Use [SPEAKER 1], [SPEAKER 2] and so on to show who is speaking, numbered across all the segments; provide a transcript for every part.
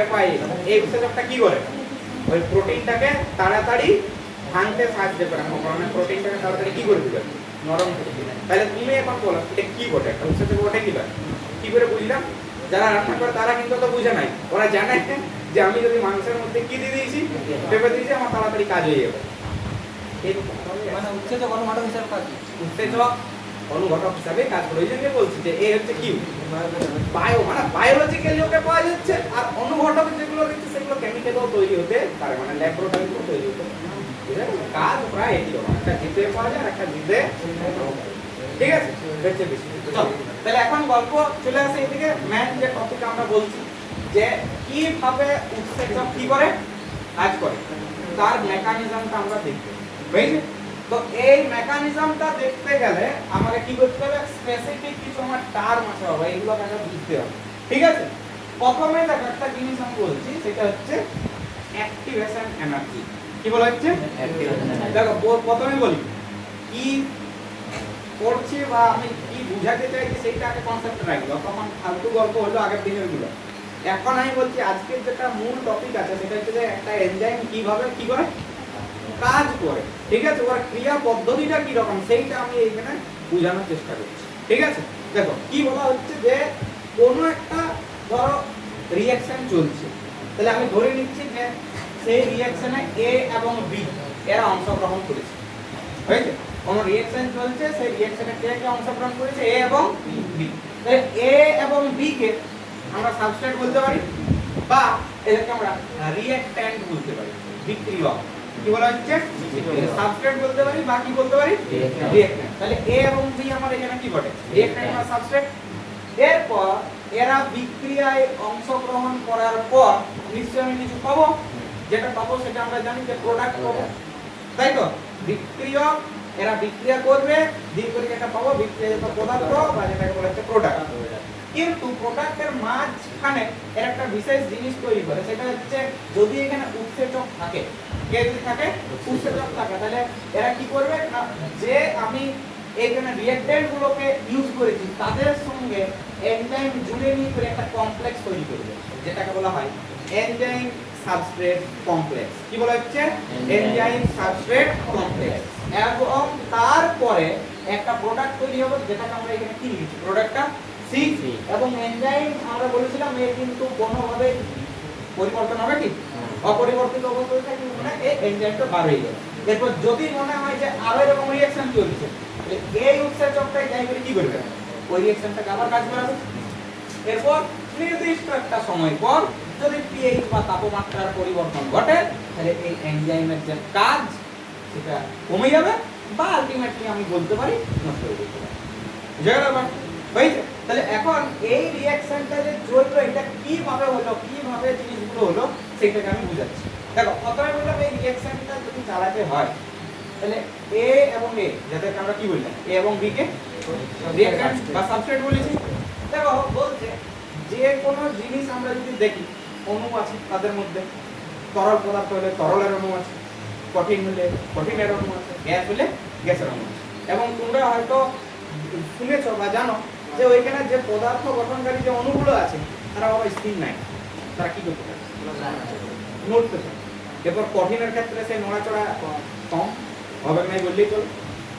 [SPEAKER 1] পাই এই উৎসেচকটা কি করে ওই প্রোটিনটাকে তাড়াতাড়ি ভাঙতে সাহায্য করে মানে প্রোটিনটাকে তাড়াতাড়ি কি করে দিবে নরম করে দিবে তাহলে তুমি এখন বলো এটা কি ঘটে একটা উৎসেচক ঘটে কি করে বুঝলাম যারা রান্না করে তারা কিন্তু তো বুঝে নাই ওরা জানে যে আমি যদি মাংসের মধ্যে কি দিয়ে দিয়েছি পেঁপে দিয়েছি আমার তাড়াতাড়ি কাজ হয়ে যাবে
[SPEAKER 2] মানে উৎসেচক অনুঘটক হিসেবে কাজ
[SPEAKER 1] উৎসেচক অনুঘটক হিসাবে কাজ করে ওই জন্য বলছি যে এই হচ্ছে কি বায়ো মানে বায়োলজিক্যালি ওকে পাওয়া যাচ্ছে আর অনুঘটক যেগুলো দিচ্ছে সেগুলো কেমিক্যালও তৈরি হতে পারে মানে ল্যাবরেটরিতেও তৈরি হতে কাজ প্রায় একই রকম একটা জিতে পাওয়া যায় আর একটা জিতে ঠিক আছে হচ্ছে বেশি চলো তাহলে এখন গল্প চলে আসে এদিকে মেন যে টপিক আমরা বলছি যে কিভাবে উৎসেচক কি করে কাজ করে তার মেকানিজমটা আমরা দেখব বুঝলে তো এই মেকানিজমটা দেখতে গেলে আমাকে কি করতে হবে স্পেসিফিক কিছু আমার টার্ম আছে বাবা এগুলো আমাকে বুঝতে হবে ঠিক আছে প্রথমে দেখো একটা জিনিস আমি বলছি সেটা হচ্ছে অ্যাক্টিভেশন এনার্জি কি বলা হচ্ছে দেখো প্রথমে বলি কি করছি বা আমি কি বুঝাতে চাইছি সেইটা আগে কনসেপ্ট রাখবো তখন ফালতু গল্প হলো আগের দিনের গুলো এখন আমি বলছি আজকের যেটা মূল টপিক আছে সেটা হচ্ছে যে একটা এনজাইম কিভাবে কি করে কাজ করে ঠিক আছে ওর ক্রিয়া পদ্ধতিটা কি রকম সেইটা আমি এখানে বোঝানোর চেষ্টা করছি ঠিক আছে দেখো কি বলা হচ্ছে যে কোনো একটা ধরো রিঅ্যাকশন চলছে তাহলে আমি ধরে নিচ্ছি যে সেই রিঅ্যাকশনে এ এবং বি এরা অংশগ্রহণ করেছে হয়েছে কোন রিঅ্যাকশন চলছে সেই রিঅ্যাকশনে কে কে অংশগ্রহণ করেছে এ এবং বি তাহলে এ এবং বি কে আমরা সাবস্ট্রেট বলতে পারি বা এটাকে আমরা রিঅ্যাকট্যান্ট বলতে পারি বিক্রিয়ক কি বলা হচ্ছে সাবস্ট্রেট বলতে পারি বা কি বলতে পারি রিঅ্যাকট্যান্ট তাহলে এ এবং বি আমার এখানে কি ঘটে রিঅ্যাকট্যান্ট বা সাবস্ট্রেট এরপর এরা বিক্রিয়ায় অংশগ্রহণ করার পর নিশ্চয়ই আমি কিছু পাবো যেটা পাবো সেটা আমরা জানি যে প্রোডাক্ট পাবো তাই তো বিক্রিয়ক এরা বিক্রিয়া করবে দিয়ে করে যেটা পাবো বিক্রিয়াজাত পদার্থ বা যেটাকে বলা হচ্ছে প্রোডাক্ট কিন্তু প্রোডাক্টের মাঝখানে এর একটা বিশেষ জিনিস তৈরি করে সেটা হচ্ছে যদি এখানে উৎসেচক থাকে কে যদি থাকে উৎসেচক থাকে তাহলে এরা কি করবে না যে আমি এখানে রিঅ্যাকট্যান্ট গুলোকে ইউজ করেছি তাদের সঙ্গে এনজাইম জুড়ে নিয়ে করে একটা কমপ্লেক্স তৈরি করবে যেটাকে বলা হয় এনজাইম সাবস্ট্রেট কমপ্লেক্স কি বলা হচ্ছে এনজাইম সাবস্ট্রেট কমপ্লেক্স এবং তারপরে একটা প্রোডাক্ট তৈরি হবে যেটাকে আমরা এখানে কি লিখেছি প্রোডাক্টটা সি এবং এনজাইম আমরা বলেছিলাম এর কিন্তু কোনোভাবে পরিবর্তন হবে কি অপরিবর্তিত অবস্থায় থাকবে মানে এই এনজাইমটা বার হয়ে যাবে এরপর যদি মনে হয় যে আরো এরকম রিঅ্যাকশন চলছে তাহলে এই উৎসেচকটাই যাই করে কি করবে ওই রিঅ্যাকশনটাকে আবার কাজ করাবে এরপর নির্দিষ্ট একটা সময় পর যদি pH বা তাপমাত্রার পরিবর্তন ঘটে তাহলে এই এনজাইমের যে কাজ সেটা কমে যাবে বা আলটিমেটলি আমি বলতে পারি নষ্ট হয়ে যেতে পারে বুঝা গেল ব্যাপার হয়েছে তাহলে এখন এই রিঅ্যাকশনটা যে চললো এটা কিভাবে হলো কিভাবে জিনিসগুলো হলো সেটাকে আমি বুঝাচ্ছি দেখো প্রথমে বললাম এই রিঅ্যাকশনটা যদি চালাতে হয় তাহলে এ এবং এ যাদেরকে আমরা কি বললাম এ এবং বি কে রিঅ্যাকট্যান্ট বা সাবস্ট্রেট বলেছি দেখো বলছে যে কোনো জিনিস আমরা যদি দেখি অণু আছে তাদের মধ্যে তরল পদার্থ হলে তরলের অণু আছে কঠিন হলে কঠিনের অণু আছে গ্যাস হলে গ্যাসের অণু আছে এবং তোমরা হয়তো শুনেছো বা জানো যে ওইখানে যে পদার্থ গঠনকারী যে অণুগুলো আছে তারা আবার স্থির নাই তারা কি করতে পারে নড়তে পারে এরপর কঠিনের ক্ষেত্রে সেই নড়াচড়া কম হবে নাই বললেই চলো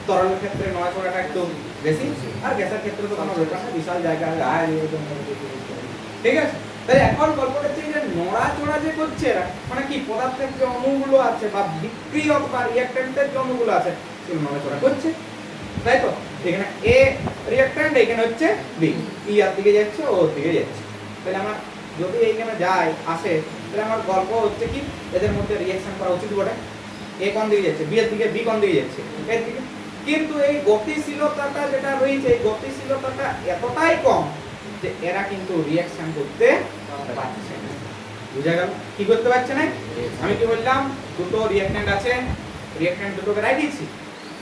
[SPEAKER 1] তরলের ক্ষেত্রে নড়াচড়াটা একটু বেশি আর গ্যাসের ক্ষেত্রে তো কোনো ব্যাপার না বিশাল জায়গা গায়ে ঠিক আছে তাই এখন গল্প হচ্ছে যে নড়াচড়া যে করছে এরা মানে কি পদার্থের যে অণুগুলো আছে বা বিক্রিয়ক বা রিঅ্যাকট্যান্টের যে অণুগুলো আছে সেগুলো নড়াচড়া করছে তাই তো এখানে এ রিঅ্যাকট্যান্ট এখানে হচ্ছে বি ই আর দিকে যাচ্ছে ও দিকে যাচ্ছে তাহলে আমার যদি এইখানে যায় আসে তাহলে আমার গল্প হচ্ছে কি এদের মধ্যে রিঅ্যাকশন করা উচিত বটে এ কোন দিকে যাচ্ছে বি এর দিকে বি কোন দিকে যাচ্ছে এর দিকে কিন্তু এই গতিশীলতাটা যেটা রয়েছে এই গতিশীলতাটা এতটাই কম যে এরা কিন্তু রিঅ্যাকশন করতে পারছে না বুঝা গেল কি করতে পারছে না আমি কি বললাম দুটো রিঅ্যাকট্যান্ট আছে রিঅ্যাকট্যান্ট দুটোকে রাই দিয়েছি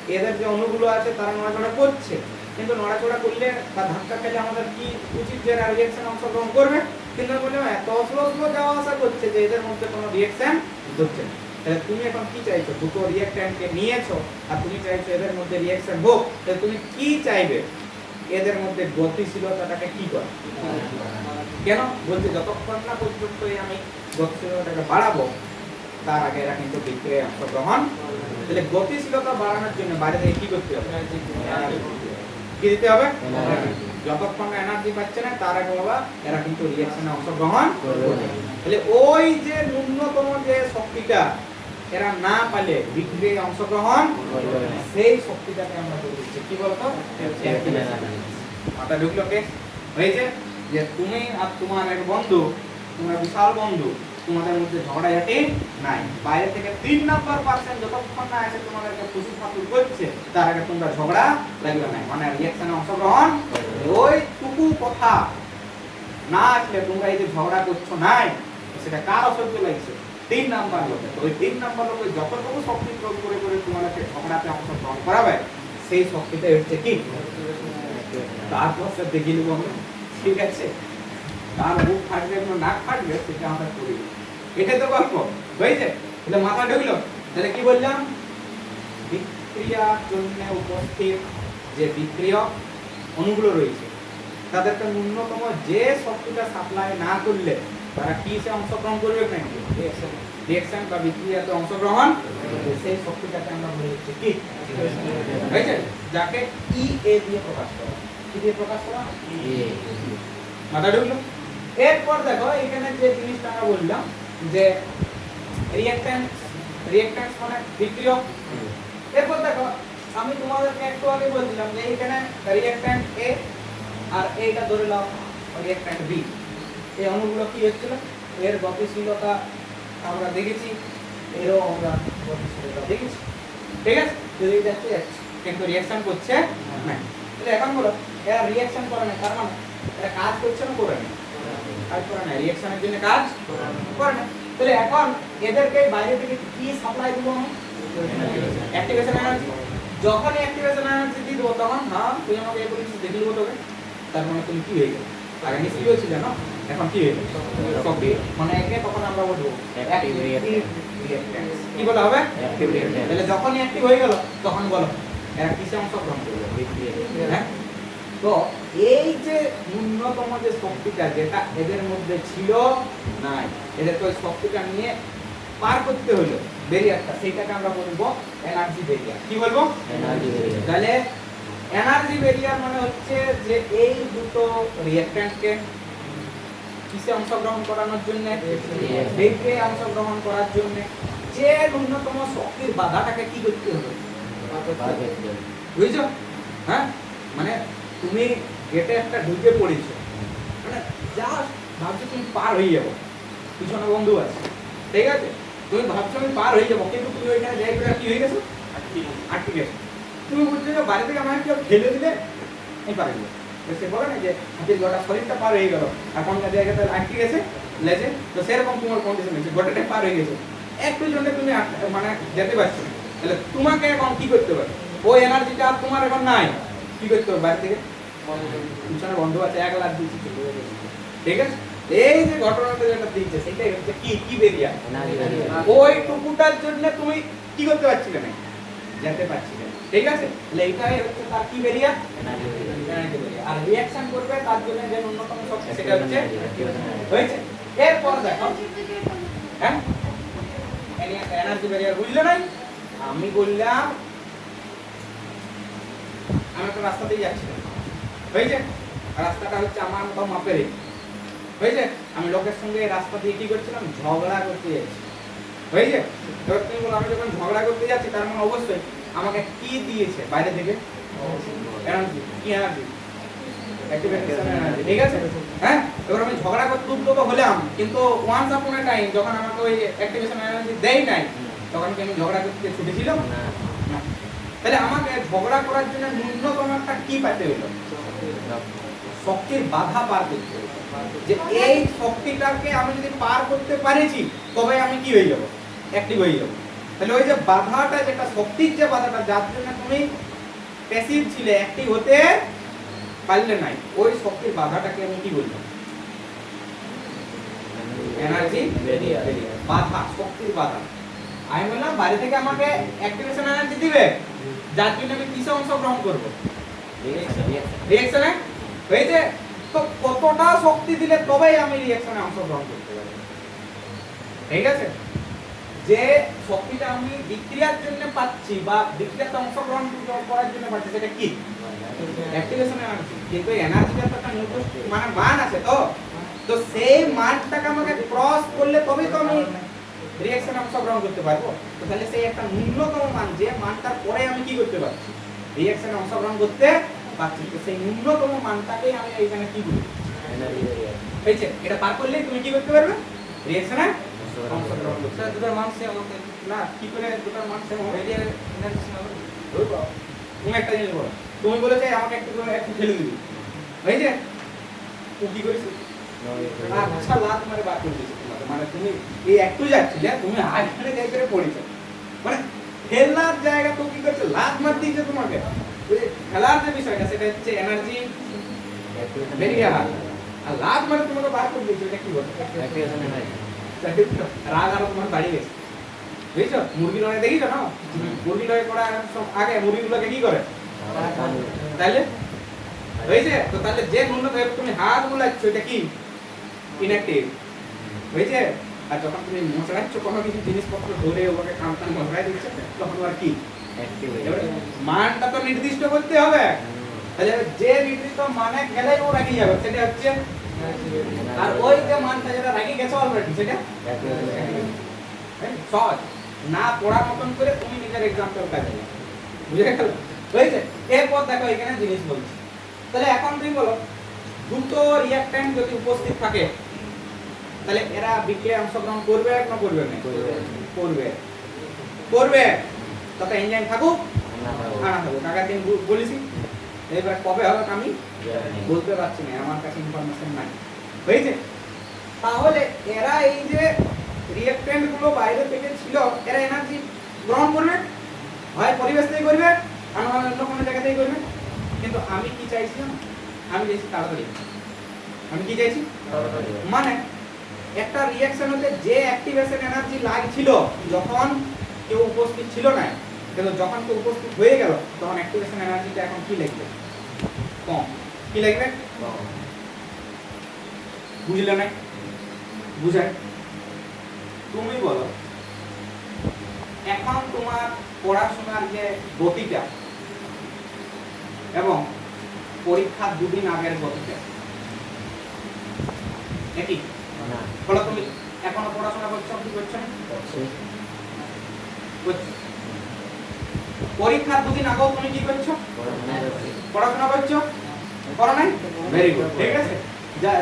[SPEAKER 1] এদের যে অণুগুলো আছে তারা নড়াচড়া করছে কিন্তু নড়াচড়া করলে বা ধাক্কা খেলে আমাদের কি উচিত যে রিঅ্যাকশন অংশগ্রহণ করবে কিন্তু বললাম এত স্লো যাওয়া আসা করছে যে এদের মধ্যে কোনো রিঅ্যাকশন হচ্ছে না তাহলে তুমি এখন কি চাইছো দুটো রিঅ্যাকট্যান্টকে নিয়েছো আর তুমি চাইছো এদের মধ্যে রিঅ্যাকশন হোক তাহলে তুমি কি চাইবে এদের মধ্যে গতিশীলতাটাকে কি করে কেন বলছে যতক্ষণ না পর্যন্ত আমি গতিশীলতাটাকে বাড়াবো তার আগে এরা কিন্তু বিক্রিয়ায় অংশগ্রহণ। তাহলে গতিশীলতা বাড়ানোর জন্য বাইরে থেকে কি করতে হবে? কি দিতে হবে? যতক্ষণ না এনার্জি পাচ্ছে না তার আগে বাবা এরা কিন্তু রিঅ্যাকশনে অংশগ্রহণ করবে। তাহলে ওই যে ন্যূনতম যে শক্তিটা এরা না পালে বিক্রিয়ায় অংশগ্রহণ সেই শক্তিটাকে আমরা বলে দিচ্ছি কি বলতো? মাথা ঢুকলো কে? হয়েছে যে তুমি আর তোমার এক বন্ধু, তোমার বিশাল বন্ধু, তোমাদের মধ্যে ঝগড়াঝাটি নাই, বাইরে থেকে 3 নাম্বার পার্সেন্ট যতক্ষণ না এসে তোমাদেরকে ফুসুর ফাতুর করছে তার আগে তোমরা ঝগড়া লাগবে না, মানে রিঅ্যাকশনে অংশগ্রহণ। ওই টুকু কথা না আসলে তোমরা এই যে ঝগড়া করছো নাই সেটা কার অসহ্য লাগছে? 3 নাম্বার লোকে। ওই 3 নাম্বার লোকে যতটুকু শক্তি প্রয়োগ করে করে তোমাদেরকে ঝগড়াতে অংশগ্রহণ করাবে সেই শক্তিটা হচ্ছে কি? তারপর সে দেখে নেবো আমরা, ঠিক আছে? তার মুখ ফাটবে না নাক ফাটবে সেটা আমরা করি, এটাই তো গল্প হয়েছে। তাহলে মাথা ঢুকলো। তাহলে কি বললাম? বিক্রিয়ার জন্য উপস্থিত যে বিক্রিয়ক অণুগুলো রয়েছে তাদেরকে ন্যূনতম যে শক্তিটা সাপ্লাই না করলে তারা কিসে অংশগ্রহণ করবে না? রিঅ্যাকশন বা বিক্রিয়াতে অংশগ্রহণ। সেই শক্তিটাকে আমরা বলে দিচ্ছি কি? হয়েছে, যাকে ইএ দিয়ে প্রকাশ করা। কি দিয়ে প্রকাশ করা? ইএ। মাথা ঢুকলো। এরপর দেখো এখানে যে জিনিসটা আমরা বললাম যে রিঅ্যাকট্যান্স মানে বিক্রিয়ক। এরপর দেখো আমি তোমাদেরকে একটু আগে বলছিলাম যে এখানে রিঅ্যাকট্যান্ট এ আর এইটা ধরে নাও রিঅ্যাকট্যান্ট বি। এই অণুগুলো কি হচ্ছিল? এর গতিশীলতা আমরা দেখেছি, এরও আমরা গতিশীলতা দেখেছি, ঠিক আছে? যদি যাচ্ছে কিন্তু রিঅ্যাকশন করছে না। তাহলে এখন বলো এরা রিঅ্যাকশন করে না, তার মানে এরা কাজ করছে না করে না? কাজ করে না, রিঅ্যাকশনের জন্য কাজ করে না। তাহলে এখন এদেরকে বাইরে থেকে কি সাপ্লাই দিব? Activation energy. যখন অ্যাক্টিভেশন এনার্জি দিব তখন হ্যাঁ তুই আমাকে এই বলিস দেখে নেবো তোকে, তার মানে তুমি কি হয়ে গেল? আগে নিষ্ক্রিয় ছিল না, এখন কি হয়ে গেল? সক্রিয়। মানে একে তখন আমরা বলবো অ্যাক্টিভ রিঅ্যাকট্যান্স। কি বলা হবে? Active reactance. তাহলে যখন অ্যাক্টিভ হয়ে গেল তখন বলো এরা কিসে অংশগ্রহণ করবে? বিক্রিয়ায়। হ্যাঁ, তো এই যে ন্যূনতম যে শক্তিটা যেটা এদের মধ্যে ছিল নাই, এদের তো শক্তিটা নিয়ে পার করতে হলো ব্যারিয়ারটা, সেটাকে আমরা বলবো এনার্জি ব্যারিয়ার। কি বলবো? Energy barrier. তাহলে এনার্জি ব্যারিয়ার মানে হচ্ছে যে এই দুটো রিঅ্যাকট্যান্টকে কিসে অংশগ্রহণ করানোর জন্য? বিক্রিয়ায় অংশগ্রহণ করার জন্য যে ন্যূনতম শক্তির বাধাটাকে কি করতে হবে? বুঝছো? হ্যাঁ, মানে তুমি গেটে একটা ঢুকে পড়েছো, মানে জাস্ট ভাবছো তুমি পার হয়ে যাবো, পিছনে বন্ধু আছে, ঠিক আছে? তুমি ভাবছো আমি পার হয়ে যাবো, কিন্তু তুমি ওইখানে যাই করে কি হয়ে গেছো? আটকে গেছো। তুমি বুঝছো যে বাড়ি থেকে আমাকে কেউ ঠেলে দিলে আমি পার হয়ে যাবো। সে বলে না যে হাতির গোটা শরীরটা পার হয়ে গেল, এখন জায়গাতে আটকে গেছে লেজে, তো সেরকম তোমার কন্ডিশন হয়েছে, গোটাটা পার হয়ে গেছে, একটু জন্য তুমি মানে যেতে পারছো না। তাহলে তোমাকে এখন কি করতে হবে? ওই এনার্জিটা আর তোমার এখন নাই, কি করতে হবে? বাড়ি থেকে পিছনে বন্ধু আছে, 1 লাখ দিচ্ছি, ঠিক আছে? এই যে ঘটনাটা যেটা দিচ্ছে সেটাই হচ্ছে কি? কি বেরিয়া? ওই টুকুটার জন্য তুমি কি করতে পারছিলে না, যেতে পারছিলে, ঠিক আছে? তাহলে এইটাই হচ্ছে তার কি বেরিয়া? এনার্জি বেরিয়া। আর রিঅ্যাকশন করবে তার জন্য যে ন্যূনতম শক্তি সেটা হচ্ছে হয়েছে। এরপর দেখো, হ্যাঁ এনার্জি বেরিয়ার বুঝলে নাই? আমি বললাম আমি একটা রাস্তা দিয়ে যাচ্ছিলাম, হয়েছে? রাস্তাটা হচ্ছে আমার মতো মাপের, হয়েছে? আমি লোকের সঙ্গে রাস্তা দিয়ে কি করছিলাম? ঝগড়া করতে যাচ্ছি, হয়েছে? এবার তুমি বলো আমি যখন ঝগড়া করতে যাচ্ছি তার মানে অবশ্যই আমাকে কি দিয়েছে বাইরে থেকে? এনার্জি। কি এনার্জি? অ্যাক্টিভেশন এনার্জি, ঠিক আছে? হ্যাঁ, এবার আমি ঝগড়া করতে উদ্যোগ হলাম, কিন্তু ওয়ান্স আপন এ টাইম যখন আমাকে ওই অ্যাক্টিভেশন এনার্জি দেই নাই তখন কি আমি ঝগড়া করতে ছুটেছিলাম? না। তাহলে আমাকে ঝগড়া করার জন্য ন্যূনতম একটা কি পেতে হলো? শক্তির বাধা পার করতে হবে। যে এই শক্তিটাকে আমি যদি পার করতে পারেছি তবে আমি কি হয়ে যাব? অ্যাক্টিভ হয়ে যাব। তাহলে ওই যে বাধাটা, যেটা শক্তির যে বাধাটা যার জন্য তুমি প্যাসিভ ছিলে, অ্যাক্টিভ হতে পারলে নাই, ওই শক্তির বাধাটাকে আমি কি বলবো? Energy barrier. বাধা, শক্তির বাধা। আমি বললাম বাইরে থেকে আমাকে অ্যাক্টিভেশন এনার্জি দিবে যার জন্য আমি কিসে অংশগ্রহণ করব? রিঅ্যাকশনে। হয়েছে? তো কতটা শক্তি দিলে তবেই আমি রিঅ্যাকশনে অংশগ্রহণ করতে পারবো। ঠিক আছে, যে শক্তিটা আমি বিক্রিয়ার জন্য পাচ্ছি বা বিক্রিয়াতে অংশগ্রহণ করার জন্য পাচ্ছি সেটা কি? Activation energy. কিন্তু এনার্জিটা তো একটা নির্দিষ্ট মানে মান আছে, তো তো সেই মানটাকে আমাকে ক্রস করলে তবেই তো আমি রিঅ্যাকশনে অংশগ্রহণ করতে পারবো। তো তাহলে সেই একটা ন্যূনতম মান, যে মানটার পরে আমি কি করতে পারছি? রিঅ্যাকশনে অংশগ্রহণ করতে পারছি। তো সেই ন্যূনতম মানটাকেই আমি এইখানে কি বলি? হয়েছে। এটা পার করলেই তুমি কি করতে পারবে? রিঅ্যাকশনে অংশগ্রহণ করতে
[SPEAKER 2] স্যার দুটোর মান সেম হবে
[SPEAKER 1] না। কি করে দুটোর মান সেম হবে?
[SPEAKER 2] রেডিয়াল এনার্জি সেম হবে।
[SPEAKER 1] তুমি একটা জিনিস বলো, তুমি বলেছে আমাকে একটু ঠেলে দিবি, হয়েছে? তুই কি করিস? আচ্ছা, লাত মারে বার করে দিয়েছে তোমাকে। মানে তুমি এই একটু যাচ্ছিলে, তুমি আইখানে যাই করে পড়েছো, মানে খেলার জায়গা তো কি করছে? লাত মার দিয়েছে তোমাকে। খেলার যে বিষয়টা সেটা হচ্ছে এনার্জি বেরিয়ে আসা, আর লাত মারে তোমাকে বার করে দিয়েছে। এটা কি বলছো? রাগ আরো তোমার বাড়ি গেছে, বুঝছো? মুরগি লড়াই দেখিছো না? মুরগি লড়াই করার আগে মুরগিগুলোকে কি করে? তাহলে হয়েছে। তো তাহলে যে ন্যূনতম তুমি হাত বুলাচ্ছ এটা কি? ইনঅ্যাক্টিভ, হয়েছে। আর যখন তুমি মশলাচ্ছ কোনো কিছু জিনিসপত্র ধরে ওকে কামটান মশলাই দিচ্ছে, তখন আর কি? মানটা তো নির্দিষ্ট করতে হবে। তাহলে যে নির্দিষ্ট মানে গেলেই ও রাগি যাবে, সেটা হচ্ছে। আর ওই যে মানটা যেটা রাগি গেছে অলরেডি, সেটা সহজ। না পড়ার মতন করে তুমি নিজের এক্সাম্পল কাজে লাগাও, বুঝে গেল? হয়েছে। এরপর দেখো এখানে জিনিস বলছি। তাহলে এখন তুমি বলো, দুটো রিঅ্যাকট্যান্ট যদি উপস্থিত থাকে তাহলে এরা বিক্রিয়ায় অংশগ্রহণ করবে না করবে না? করবে। করবে। তবে এনজাইম থাকুক না থাকুক, আগের দিন বলেছি। এবার কবে হবে আমি বলতে পারছি না, আমার কাছে ইনফরমেশন নাই, হয়েছে। তাহলে এরা এই যে রিঅ্যাকট্যান্ট গুলো বাইরে থেকে ছিল, এরা এনার্জি গ্রহণ করবে, হয় পরিবেশ থেকে করবে, আর অন্য কোনো জায়গা থেকে করবে। কিন্তু আমি কি চাইছিলাম? আমি চাইছি তাড়াতাড়ি। আমি কি চাইছি? মানে একটা রিঅ্যাকশন হতে যে অ্যাক্টিভেশন এনার্জি লাগছিল যখন কেউ উপস্থিত ছিল না, কিন্তু যখন কেউ উপস্থিত হয়ে গেল তখন অ্যাক্টিভেশন এনার্জিটা এখন কি লাগবে? কম। কি লাগবে? বুঝলে না? বুঝায়? তুমি বলো, এখন তোমার পড়াশোনার যে গতিটা এবং পরীক্ষার দুদিন আগের গতিটা একই? বলো, তুমি এখনো পড়াশোনা করছো কি করছো না? পরীক্ষার দুদিন আগেও তুমি কি করছো? পড়াশোনা করছো? করো নাই? ভেরি গুড, ঠিক আছে।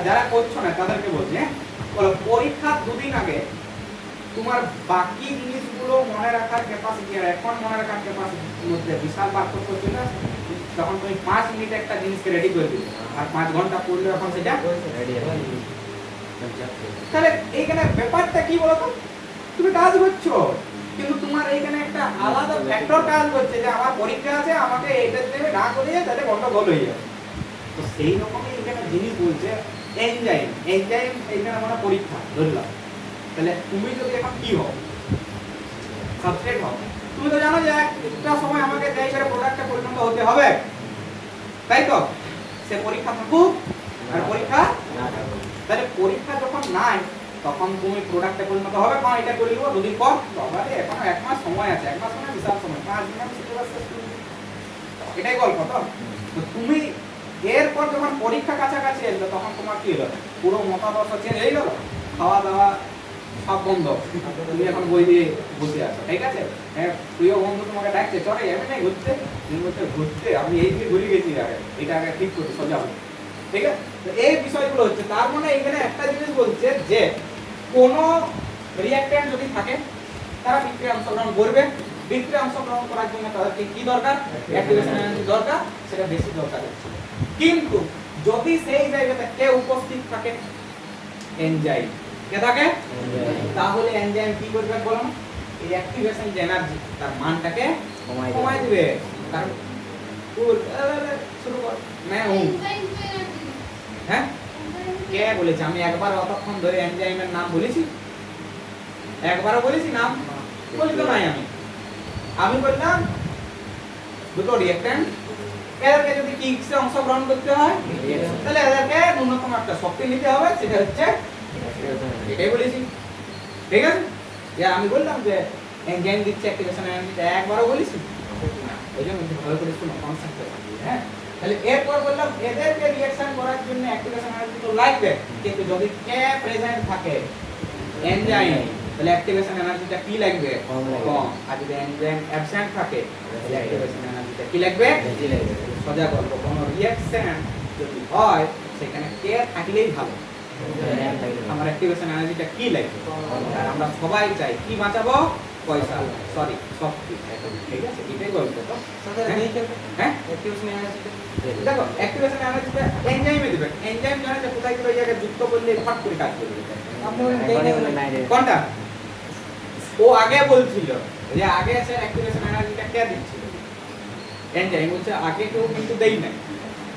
[SPEAKER 1] যারা করছো না তাদেরকে বলছি, হ্যাঁ, বলো পরীক্ষার দুদিন আগে তোমার বাকি জিনিসগুলো মনে রাখার ক্যাপাসিটি আর এখন মনে রাখার ক্যাপাসিটির মধ্যে বিশাল পার্থক্য চলে আসে। যখন তুমি 5 মিনিটে একটা জিনিসকে রেডি করে দিবে আর 5 ঘন্টা পড়লে এখন সেটা রেডি হবে। তাহলে এইখানে ব্যাপারটা কি বলতো? তুমি কাজ করছো, কিন্তু তোমার এইখানে একটা আলাদা ফ্যাক্টর কাজ করছে যে আমার পরীক্ষা আছে, আমাকে এটা দেবে না করিয়ে তাহলে গন্ডগোল হয়ে যাবে। তো সেই রকমই এখানে জিনিস বলছে এনজাইম। এনজাইম এইখানে আমরা পরীক্ষা ধরলাম। তাহলে তুমি যদি এখন কি হও? সাবস্ট্রেট হও। তুমি তো জানো যে একটা সময় আমাকে যেই করে প্রোডাক্টে পরিণত হতে হবে, তাই তো? সে পরীক্ষা থাকুক আর পরীক্ষা না থাকুক। তাহলে পরীক্ষা যখন নাই তখন তুমি প্রোডাক্টে পরিণত হবে। কারণ এটা করে নিব দুদিন পর, তবে এখন 1 মাস সময় আছে। 1 মাস মানে বিশাল সময়, 5 দিন আমি সিলেবাস শেষ করে দিই। এটাই গল্প। তো তুমি এরপর যখন পরীক্ষা কাছাকাছি এলো তখন তোমার কি হলো? পুরো মতাদর্শ চেঞ্জ হয়ে গেল, খাওয়া দাওয়া সব বন্ধ, তুমি এখন বই দিয়ে বসে আছো, ঠিক আছে? হ্যাঁ, প্রিয় বন্ধু তোমাকে ডাকছে, চলে যাবে না ঘুরতে? তুমি বলছো ঘুরতে? আমি এই যে ঘুরে গেছি আগে, এটা আগে ঠিক করতে সোজা হবে, ঠিক আছে? তো এই বিষয়গুলো হচ্ছে। তার মানে এখানে একটা জিনিস বলছে যে কোন রিঅ্যাকট্যান্ট যদি থাকে তারা বিক্রিয়ায় অংশগ্রহণ করবে। বিক্রিয়ায় অংশগ্রহণ করার জন্য তাদেরকে কি দরকার? অ্যাক্টিভেশন এনার্জি দরকার, সেটা বেশি দরকার হচ্ছে। কিন্তু যদি সেই জায়গাতে কে উপস্থিত থাকে? এনজাইম। কে থাকে? তাহলে এনজাইম কি করবে বলুন? এই অ্যাক্টিভেশন যে এনার্জি তার মানটাকে কমায় দিবে। কারণ শুরু কর না। হ্যাঁ, কে বলেছে? আমি একবার অতক্ষণ ধরে এনজাইমের নাম বলেছি? একবারও বলেছি নাম? বলি তো নাই। আমি বললাম দুটো রিঅ্যাকট্যান্ট এদেরকে যদি কিক্সে অংশগ্রহণ করতে হয় তাহলে এদেরকে ন্যূনতম একটা শক্তি নিতে হবে, সেটা হচ্ছে এটাই বলেছি। ঠিক আছে, যে আমি বললাম যে এনজাইম দিচ্ছে অ্যাক্টিভেশন এনার্জিটা, একবারও বলেছি না, ওই জন্য ভালো করে শুনো কনসেন্ট্রেট। হ্যাঁ, তাহলে এরপর বললাম এদেরকে রিঅ্যাকশন করার জন্য অ্যাক্টিভেশন এনার্জি তো লাগবে, কিন্তু যদি কে প্রেজেন্ট থাকে এনজাইম তাহলে অ্যাক্টিভেশন এনার্জিটা কি লাগবে? কম। আর যদি এনজাইম অ্যাবসেন্ট থাকে তাহলে অ্যাক্টিভেশন এনার্জিটা কি লাগবে? বেশি লাগবে। সোজা গল্প, কোনো রিঅ্যাকশন যদি হয় সেখানে কে থাকলেই ভালো, আমার অ্যাক্টিভেশন এনার্জিটা কি লাগবে? আর আমরা সবাই চাই কি বাঁচাবো? পয়সা, সরি শক্তি। ঠিক আছে, এটাই গল্প। তো হ্যাঁ,
[SPEAKER 2] অ্যাক্টিভেশন এনার্জিটা
[SPEAKER 1] দেখো অ্যাক্টিভেশন এনার্জিটা এনজাইমে দিবে, এনজাইম জানে যে কোথায় কোথায় জায়গায় যুক্ত করলে ফট করে কাজ করবে।
[SPEAKER 2] আপনি বলেন
[SPEAKER 1] কোনটা? ও আগে বলছিল যে আগে এসে অ্যাক্টিভেশন এনার্জিটা কে দিচ্ছিল? এনজাইম বলছে আগে কেউ কিন্তু দেই নাই।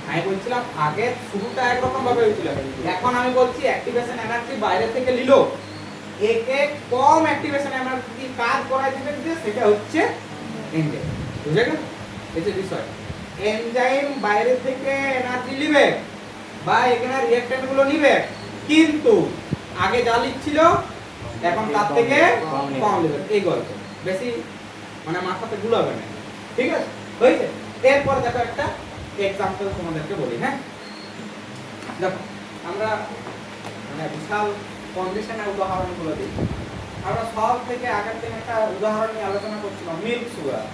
[SPEAKER 1] আমি বলছিলাম আগে শুরুটা একরকম ভাবে হয়েছিল, এখন আমি বলছি অ্যাক্টিভেশন এনার্জি বাইরে থেকে নিল, একে কম অ্যাক্টিভেশন এনার্জি কাজ করাই দিবে, যে সেটা হচ্ছে এনজাইম। বুঝে গেল? এই যে বিষয়, এনজাইম বাইরে থেকে এনার্জি নিবে বা এখানে রিঅ্যাকট্যান্ট গুলো নিবে, কিন্তু আগে যা লিখছিল এখন তার থেকে কম নেবে। এই গল্প বেশি মানে মাথাতে গুলাবে না। ঠিক আছে, হয়েছে? এরপর দেখো একটা এক্সাম্পল তোমাদেরকে বলি। হ্যাঁ, দেখো আমরা মানে বিশাল কন্ডিশনের উদাহরণগুলো দিই। আমরা সব থেকে আগের দিন একটা উদাহরণ নিয়ে আলোচনা করছিলাম, মিল্ক সুগার।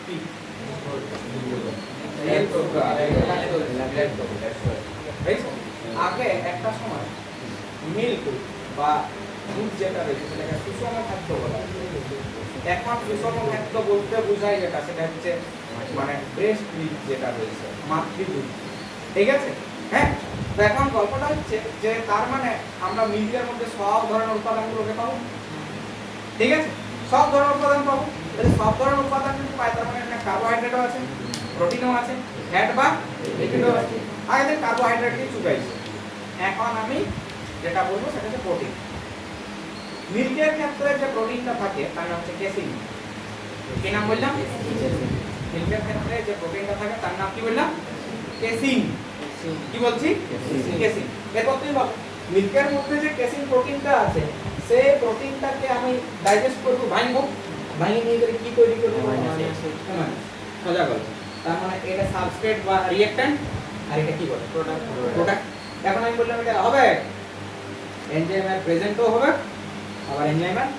[SPEAKER 1] কি মিল্ক সুগার? আগে একটা সময় মিল্ক বা দুধ যেটা রয়েছে সেটাকে সুষম খাদ্য বলা হয়। এখন সুষম খাদ্য বলতে বোঝায় যেটা, সেটা হচ্ছে মানে ব্রেস্ট মিল্ক যেটা রয়েছে, মাতৃদুধ। ঠিক আছে? হ্যাঁ, তো এখন গল্পটা হচ্ছে যে তার মানে আমরা মিল্কের মধ্যে সব ধরনের উপাদানগুলোকে পাবো। ঠিক আছে, সব ধরনের উপাদান পাবো। তাহলে সব ধরনের উপাদান যদি পাই তার মানে এখানে কার্বোহাইড্রেটও আছে, প্রোটিনও আছে, ফ্যাট বা লিপিডও আছে। আগে কার্বোহাইড্রেটই চুকাইছে, এখন আমি যেটা বলবো সেটা হচ্ছে প্রোটিন। মিল্কের ক্ষেত্রে যে প্রোটিনটা থাকে তার নাম হচ্ছে কেসিন। কি নাম বললাম? মিল্কের ক্ষেত্রে যে প্রোটিনটা থাকে তার নাম কি বললাম? কেসিন। কি বলছি? কেসিন। এরপর তুমি বলো মিল্কের মধ্যে যে কেসিন প্রোটিনটা আছে সেই প্রোটিনটাকে আমি ডাইজেস্ট করব, ভাঙবো, ভাঙিয়ে নিয়ে গেলে কি তৈরি করব? সোজা গল্প। তার মানে এটা সাবস্ট্রেট বা রিঅ্যাকট্যান্ট, আর এটা কি বলে? প্রোডাক্ট। এখন আমি বললাম এটা হবে এনজাইমের প্রেজেন্টও হবে আবার এনজাইমের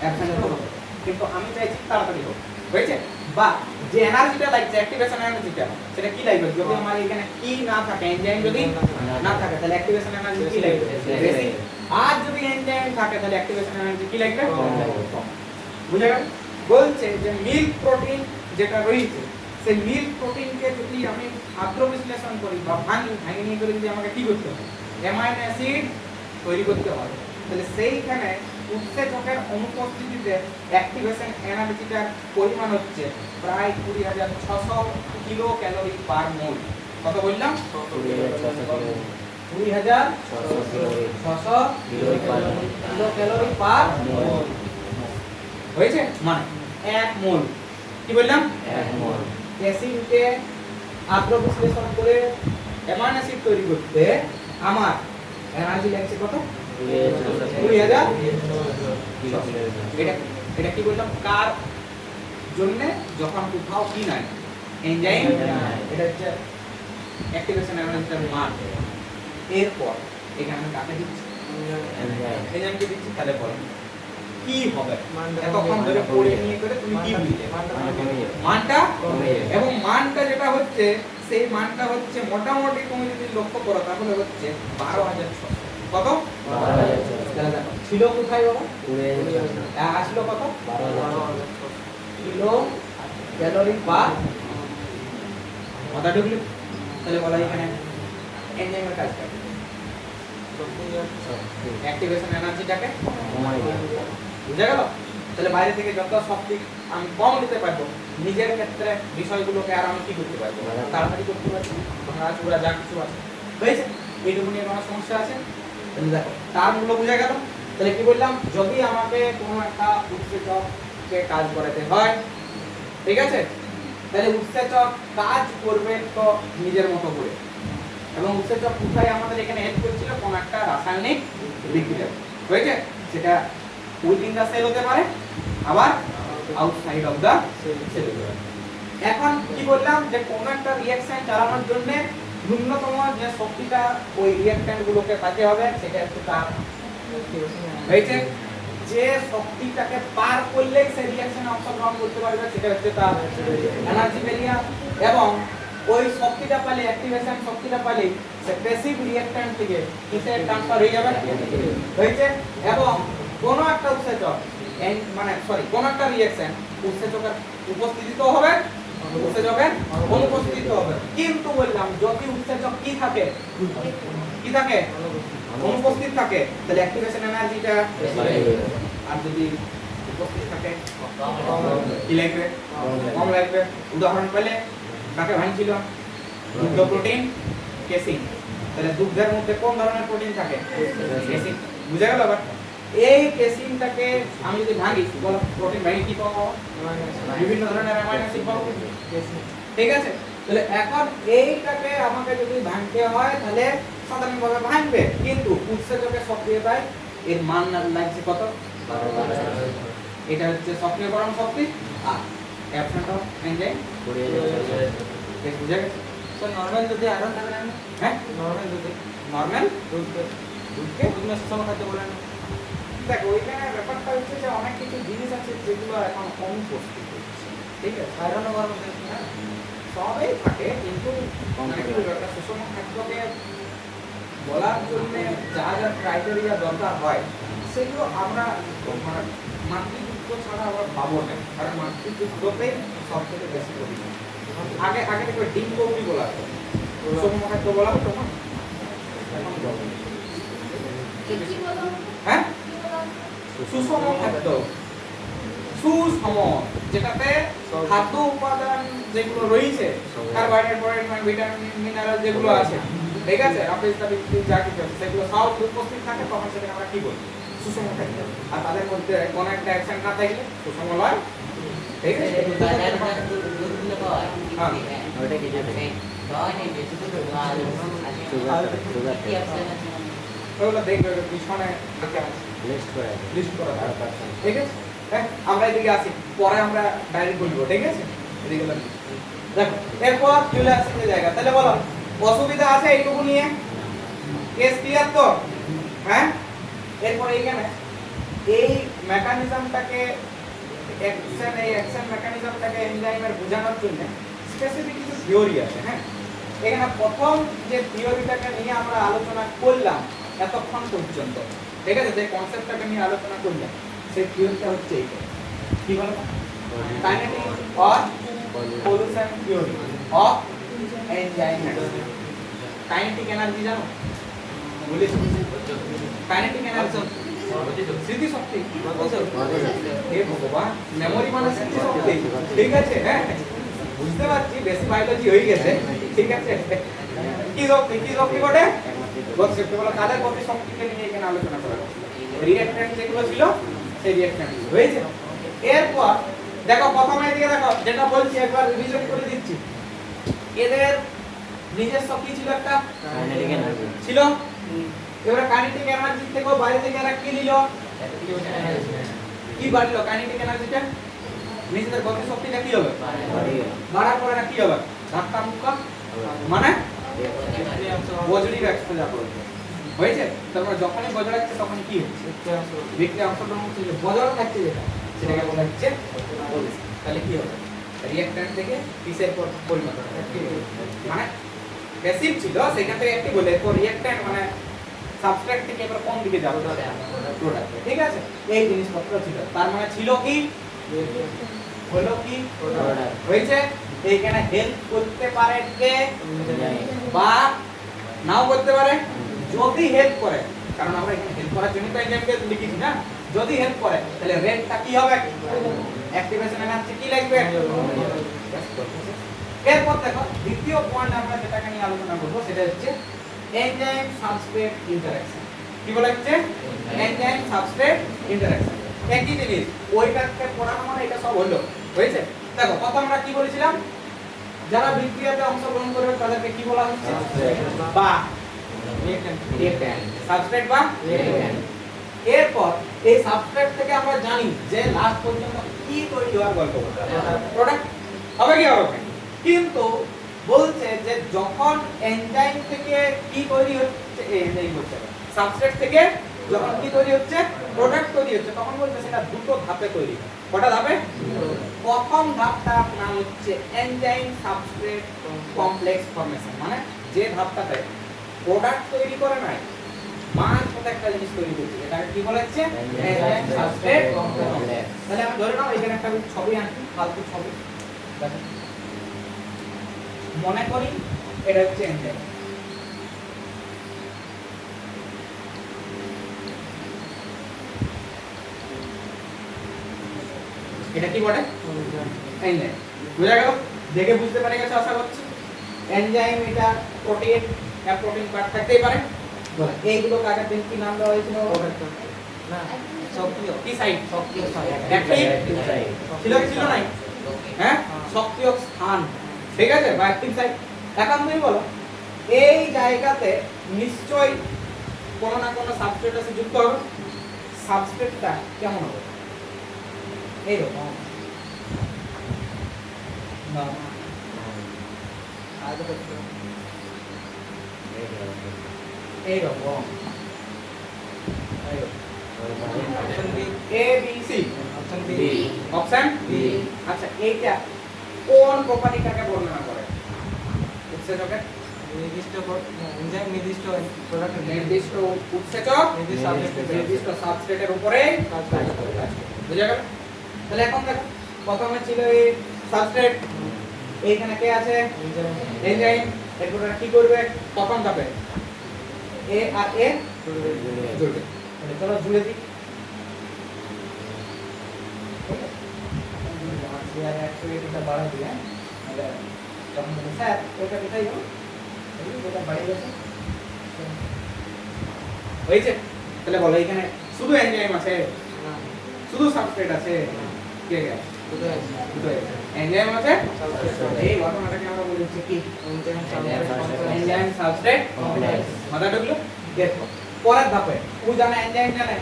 [SPEAKER 1] অ্যাবসেন্টও হবে, কিন্তু আমি চাইছি তাড়াতাড়ি হোক। হয়েছে? বা যে এনার্জিটা লাগছে অ্যাক্টিভেশন এনার্জিটা সেটা কি লাগবে? যদি আমার এখানে কি না থাকে, এনজাইম যদি না থাকে তাহলে অ্যাক্টিভেশন এনার্জি কি লাগবে? বেশি। আর যদি এনজাইম থাকে তাহলে অ্যাক্টিভেশন এনার্জি কি লাগবে? কম। বুঝা গেল? বলছে যে মিল্ক প্রোটিন যেটা রয়েছে সেই মিল্ক প্রোটিনকে যদি আমি আদ্র বিশ্লেষণ করি বা ভাঙি নিয়ে করে যদি আমাকে কি করতে হবে? অ্যামাইনো অ্যাসিড তৈরি করতে হবে। তাহলে সেইখানে উৎসেচকের অনুপস্থিতিতে অ্যাক্টিভেশন এনার্জিটার পরিমাণ হচ্ছে প্রায় 20,600 কিলো ক্যালোরি পার মোল। কত বললাম? 20,600 কিলো ক্যালোরি পার মোল। হয়েছে? মানে 1 মোল। কি বললাম? 1 মোল কেসিনকে আদ্র বিশ্লেষণ করে অ্যামাইনো অ্যাসিড তৈরি করতে আমার এনার্জি লাগছে কত? 20,000। এটা কি বললাম? কার জন্য? যখন কোথাও কি নাই, এনজাইম। এটা হচ্ছে অ্যাক্টিভেশন এনার্জিটার মান। এরপর এখানে আমি কাকে দিচ্ছি? এনজাইমকে দিচ্ছি। তাহলে বলো কি হবে? এতক্ষণ ধরে পড়ে নিয়ে করে তুমি কি বুঝলে? মানটা এবং মানটা যেটা হচ্ছে সেই মানটা হচ্ছে মোটামুটি তুমি যদি লক্ষ্য করো তাহলে হচ্ছে 12,600। কত? 12,600। ছিল কোথায় বাবা? আসলো কত? 12,600 কিলো ক্যালোরি পার। মাথা ঢুকলো? তাহলে বলা এখানে এনজাইমের কাজটা অ্যাক্টিভেশন এনার্জিটাকে কমায় দেয়। বুঝা গেল? তাহলে বাইরে থেকে যত শক্তি আমি কম দিতে পারবো, নিজের ক্ষেত্রে বিষয়গুলোকে আর আমি কি করতে পারবো? তাড়াতাড়ি করতে পারবো। ভাঙা চূড়া যা কিছু আছে হয়েছে, এইটুকু নিয়ে কোনো সমস্যা আছে? তাহলে দেখো তার মূল্য বুঝা গেল। তাহলে কি বললাম? যদি আমাকে কোনো একটা উৎসেচককে কাজ করাতে হয়, ঠিক আছে, তাহলে উৎসেচক কাজ করবে তো নিজের মতো করে, এবং উৎসেচক কোথায় আমাদের এখানে হেল্প করছিল, কোন একটা রাসায়নিক বিক্রিয়া, হয়েছে? সেটা উইদিন দা সেল হতে পারে, আবার আউটসাইড অফ দা সেল হতে পারে। এখন কি বললাম যে কোন একটা রিঅ্যাকশন চালানোর জন্য ন্যূনতম যে শক্তিটা ওই রিঅ্যাকট্যান্ট গুলোকে পাইতে হবে, সেটা হচ্ছে তার, হয়েছে? যে শক্তিটাকে পার করলে সেই রিঅ্যাকশনে অংশগ্রহণ করতে পারবে, সেটা হচ্ছে তার এনার্জি ভ্যালিয়া, এবং ওই শক্তিটা পালে, অ্যাক্টিভেশন শক্তিটা পালে সে প্যাসিভ রিঅ্যাকট্যান্ট থেকে কিসে ট্রান্সফার হয়ে যাবে, হয়েছে? এবং কোন একটা উৎসেচক মানে সরি কোন একটা রিঅ্যাকশন উৎসেচকের উপস্থিতিতেও হবে, উৎসেচকের অনুপস্থিতিতেও হবে, কিন্তু বললাম যদি উৎসেচক কি থাকে, কি থাকে, অনুপস্থিত থাকে, তাহলে অ্যাক্টিভেশন এনার্জিটা আর যদি উপস্থিত থাকে কি লাগবে, কম লাগবে। উদাহরণ পেলে কাকে ভাঙছিল, দুগ্ধ প্রোটিন, কেসিন। তাহলে দুগ্ধের মধ্যে কোন ধরনের প্রোটিন থাকে, কেসিন, বুঝা গেল? আবার এই কেসিনটাকে আমি যদি ভাঙি, বলো প্রোটিন ভাঙি কি পাবো, বিভিন্ন ধরনের অ্যামাইনো অ্যাসিড পাবো, ঠিক আছে? তাহলে এখন এইটাকে আমাকে যদি ভাঙতে হয় তাহলে সাধারণভাবে ভাঙবে, কিন্তু উৎসেচকের সক্রিয়তায় এর মান লাগছে কত, এটা হচ্ছে সক্রিয়করণ শক্তি, আর অ্যাবসেন্ট অফ এনজাইম বেশ বুঝা গেছে?
[SPEAKER 2] তো নরমাল যদি আয়রন থাকে না,
[SPEAKER 1] হ্যাঁ
[SPEAKER 2] নরমাল যদি
[SPEAKER 1] নরমাল
[SPEAKER 2] দুধকে সুষম খাদ্য বলেন,
[SPEAKER 1] দেখো ওইখানে ব্যাপারটা হচ্ছে যে অনেক কিছু জিনিস আছে যেগুলো এখন অনুপস্থিত, ঠিক আছে?
[SPEAKER 2] আয়রন ও গরম
[SPEAKER 1] হ্যাঁ, সবই থাকে, কিন্তু মানে কি বলবো, একটা সুষম খাদ্যকে বলার জন্য যা যা ক্রাইটেরিয়া দরকার হয় সেগুলো আমরা মানে মাতৃযুক্ত ছাড়া আমরা পাবো না, কারণ মাতৃযুক্ততে সব থেকে বেশি করি। আগে আগে থেকে ডিম কৌড়ি বলা হতো, সুষম খাদ্য বলা হতো তখন, এখন বলে না। হ্যাঁ, সুষম খাদ্য, সুষম, যেটাতে খাদ্য উপাদান যেগুলো রয়েছে, কার্বোহাইড্রেট, প্রোটিন, ভিটামিন, মিনারেল যেগুলো আছে, ঠিক আছে, আপেল যা কিছু আছে সেগুলো সব উপস্থিত থাকে, তখন সেটাকে আমরা কি বলি, সুষম খাদ্য। আর তাদের মধ্যে কোনো একটা অ্যাকশন না থাকলে সুষম নয়, ঠিক আছে?
[SPEAKER 3] ওটা কি জানেন?
[SPEAKER 1] ওগুলো দেখবে পিছনে
[SPEAKER 3] লিস্ট করে আছে।
[SPEAKER 1] লিস্ট করা থাকে, ঠিক আছে? হ্যাঁ, আমরা এদিকে আসি, পরে আমরা ডাইরেক্ট বলবো, ঠিক আছে? এদিকে লাগি। দেখো এরপর চলে আসি যে জায়গা, তাহলে বলো অসুবিধা আছে এইটুকু নিয়ে, কেস ক্লিয়ার তো? হ্যাঁ, এরপর এইখানে এই মেকানিজমটাকে অ্যাকশন মেকানিজমটাকে এনজাইমের বোঝানোর জন্য স্পেসিফিক কিছু থিওরি আছে। হ্যাঁ, এখানে প্রথম যে থিওরিটাকে নিয়ে আমরা আলোচনা করলাম এতক্ষণ পর্যন্ত, ঠিক আছে, যে কনসেপ্টটাকে নিয়ে আলোচনা করলাম, সেই থিওরিটা হচ্ছে এইটা, কি বলো, kinetic or pollution theory of enzyme. Kinetic energy জানো, বলিস কাইনেটিক এনার্জি স্মৃতি শক্তি, হে ভগবান, মেমোরি মানে স্মৃতি শক্তি, ঠিক আছে? হ্যাঁ, বুঝতে পারছি বেশি বায়োলজি হয়ে গেছে, ঠিক আছে? কি শক্তি, কি শক্তি বটে, গতি শক্তি বলো। কাদের গতি শক্তিকে নিয়ে এখানে আলোচনা করা হচ্ছে, রিঅ্যাকট্যান্ট যেগুলো ছিল সেই রিঅ্যাকট্যান্ট হয়েছে। এরপর দেখো প্রথমে এদিকে দেখো, যেটা বলছি একবার রিভিশন করে দিচ্ছি, এদের নিজস্ব কি ছিল, একটা
[SPEAKER 3] কাইনেটিক এনার্জি
[SPEAKER 1] ছিল। এবারে কাইনেটিক এনার্জি থেকে বাইরে থেকে এরা কি নিল, কি বাড়লো, কাইনেটিক এনার্জিটা নিজেদের গতি শক্তিটা কি হবে, বাড়ার পরে না কি হবে, ধাক্কা মুক্কা, মানে বজ্রীর এক্সপোজার করবে, হয়েছে? তারপরে যখনই বজ্রাচ্ছে তখন কি হচ্ছে, বিক্রিয়া অংশগ্রহণ হচ্ছে, যে বজ্র থাকছে যেটা সেটাকে বলা হচ্ছে পলিউশন। তাহলে কি হবে, রিঅ্যাকট্যান্ট থেকে কিসের পরিণত হবে, মানে প্যাসিভ ছিল সেখান থেকে অ্যাক্টিভ হলে, এরপর রিঅ্যাকট্যান্ট মানে সাবস্ট্রেট থেকে এবার কোন দিকে যাবে, প্রোডাক্ট, ঠিক আছে? এই জিনিসপত্র ছিল, তার মানে ছিল কি, হলো কি, হয়েছে? এইখানে হেল্প করতে পারে কে, বা নাও করতে পারে। যদি হেল্প করে, কারণ আমরা এখানে হেল্প করার জন্য তো এনজাইমকে লিখেছি না, যদি হেল্প করে তাহলে রেটটা কি হবে, অ্যাক্টিভেশন এনার্জি কি লাগবে। এরপর দেখো দ্বিতীয় পয়েন্ট আমরা যেটাকে নিয়ে আলোচনা করব, সেটা হচ্ছে এনজাইম সাবস্ট্রেট ইন্টারঅ্যাকশন। কি বলা হচ্ছে, এনজাইম সাবস্ট্রেট ইন্টারঅ্যাকশন, একই জিনিস। ওইটাকে পড়ানো মানে এটা সব হলো, হয়েছে? দেখো প্রথম আমরা কি বলেছিলাম, যারা বিক্রিয়াতে অংশগ্রহণ করবে তাদেরকে কি বলা হচ্ছে? বা রিঅ্যাক্ট্যান্ট। সাবস্ট্রেট বা রিঅ্যাক্ট্যান্ট। এরপর এই সাবস্ট্রেট থেকে আমরা জানি যে লাস্ট পর্যন্ত কি তৈরি হওয়ার গল্প প্রোডাক্ট হবে কি হবে, কিন্তু বলছে যে যখন এনজাইম থেকে কি তৈরি হচ্ছে, এনজাইম হচ্ছে সাবস্ট্রেট থেকে যখন কি তৈরি হচ্ছে, প্রোডাক্ট তৈরি হচ্ছে, তখন বলছে সেটা দুটো ধাপে তৈরি হয়। কটা ধাপে? প্রথম ধাপটা নাম হচ্ছে এনজাইম সাবস্ট্রেট কমপ্লেক্স ফর্মেশন, মানে যে ধাপটাতে প্রোডাক্ট তৈরি করে নাই, মাছ মতো একটা জিনিস তৈরি করছে, এটাকে কি বলা হচ্ছে? Enzyme substrate complex. তাহলে আমি ধরে নাও এখানে একটা ছবি আঁকি, ফালতু ছবি দেখেন, মনে করি এটা হচ্ছে এনজাইম। এটা কি বলে? এনজাইম। বুঝা গেল? দেখে বুঝতে পারে গেছে আশা করছি। এনজাইম এটা প্রোটিন, এক প্রোটিন পার্ট থাকতেই পারে। বলে এইগুলো কাকে দিন কি নাম দেওয়া হয়েছিল?
[SPEAKER 2] না সক্রিয়
[SPEAKER 1] কি সাইড?
[SPEAKER 2] সক্রিয়
[SPEAKER 1] অ্যাক্টিভ ছিল কি ছিল নাই? হ্যাঁ, সক্রিয় স্থান, ঠিক আছে, বা অ্যাক্টিভ সাইড। এখন তুমি বলো এই জায়গাতে নিশ্চয়ই কোনো না কোনো সাবস্ট্রেট আছে যুক্ত হবে। সাবস্ট্রেটটা কেমন হবে? এইরকম না,
[SPEAKER 2] আগে করতে
[SPEAKER 1] এইরকম
[SPEAKER 2] option B
[SPEAKER 1] A B C.
[SPEAKER 2] Option B
[SPEAKER 1] option
[SPEAKER 2] B
[SPEAKER 1] আচ্ছা, এইটা কোন প্রপার্টিটাকে বর্ণনা করে? উৎসেচকের
[SPEAKER 2] নির্দিষ্ট এনজাইম নির্দিষ্ট প্রোডাক্ট
[SPEAKER 1] নির্দিষ্ট উৎসেচক
[SPEAKER 2] নির্দিষ্ট সাবস্ট্রেট
[SPEAKER 1] নির্দিষ্ট সাবস্ট্রেটের উপরে
[SPEAKER 2] কাজ করে
[SPEAKER 1] বুঝা গেল? তাহলে এখন দেখো প্রথমে ছিল এই সাবস্ট্রেট, এইখানে কে আছে?
[SPEAKER 2] Enzyme
[SPEAKER 1] enzyme. এরপর কি করবে? প্রথম ধাপে এ আর এ জুড়বে। তাহলে চলো জুড়ে দিই। আর অ্যাকচুয়ালিটা বাড়া দিই, হ্যাঁ, তাহলে তখন বলে স্যার ওটা কোথায় গেল? ওটা বাড়ি গেছে হয়েছে। তাহলে বলো এখানে শুধু এনজাইম আছে,
[SPEAKER 2] না
[SPEAKER 1] শুধু সাবস্ট্রেট আছে, কে কে
[SPEAKER 2] দুটো আছে
[SPEAKER 1] দুটো আছে, এনজাইম আছে।
[SPEAKER 2] সাবস্ট্রেট
[SPEAKER 1] এই ঘটনাটাকে আমরা বলি হচ্ছে কি?
[SPEAKER 2] Enzyme substrate
[SPEAKER 1] enzyme substrate complex. মাথা ঢুকলো? দেখো পরের ধাপে ও জানে, এনজাইম জানে